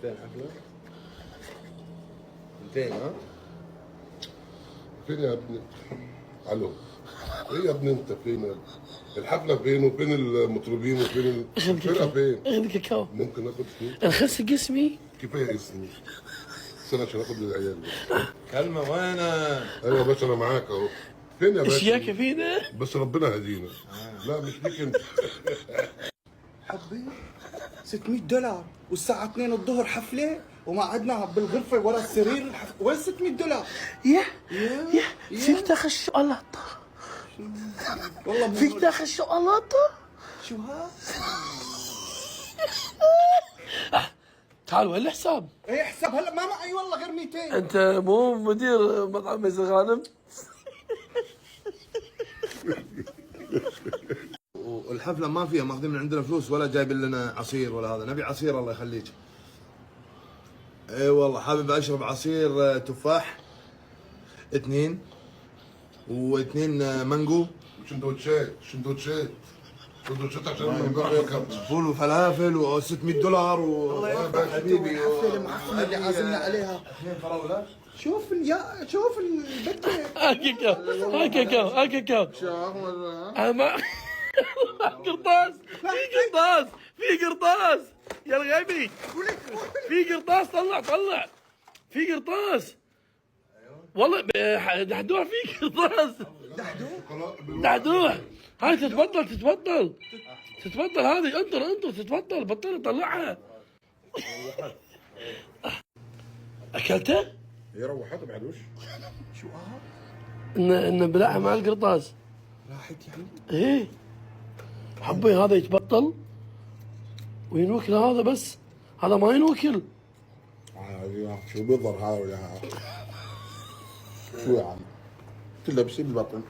فين حفلة؟ فين ها؟ فين يا ابني؟ الو. ايه يا ابني انت فين؟ الحفله فين وفين المطربين وفين الفرقه فين؟ اخذ كاكاو. ممكن اخد اسمي؟ الخسق اسمي. كفايه اسمي. استنى عشان اخد العيال بس. كلمة وينك؟ ايوه يا باشا انا معاك اهو. فين يا باشا؟ اشياك فينا. بس ربنا هدينا. لا مش ليك انت. حبي $600 والساعة 2 الظهر حفلة ومقعدنا بالغرفة ورا السرير وين $600؟ يا فيك تاخذ شوكولاتة. والله فيك تاخذ شوكولاتة. شو ها؟ تعال وين الحساب؟ ايه حساب هلا ما معي والله غير 200. انت مو مدير مطعم ميز الغانم؟ والحفلة ما فيها ماخذين من عندنا فلوس ولا جايبين لنا عصير ولا هذا، نبي عصير الله يخليك. اي والله حابب اشرب عصير تفاح 2 و2 مانجو. سندوتشات عشان فول وفلافل و$600 الله يرفع حبيبي الحفلة المعفنة اللي عازمنا عليها. 2 فراولة. شوف البكة. هاي كاكاو. ما قرطاس. في قرطاس يا الغبي. في قرطاس. طلع في قرطاس والله. دحدوح في قرطاس. دحدوح. هاي تتبطل هذه. انطر تتبطل. بطل طلعها. اكلته؟ يروح هذا بعد وش؟ شو انه بلعها مع القرطاس. راحت يعني؟ ايه حبي هذا يتبطل وينوكل هذا، بس هذا ما ينوكل. شو بيضر هذا ولا هذا؟ شو يا عم؟ كله بس بالبطن.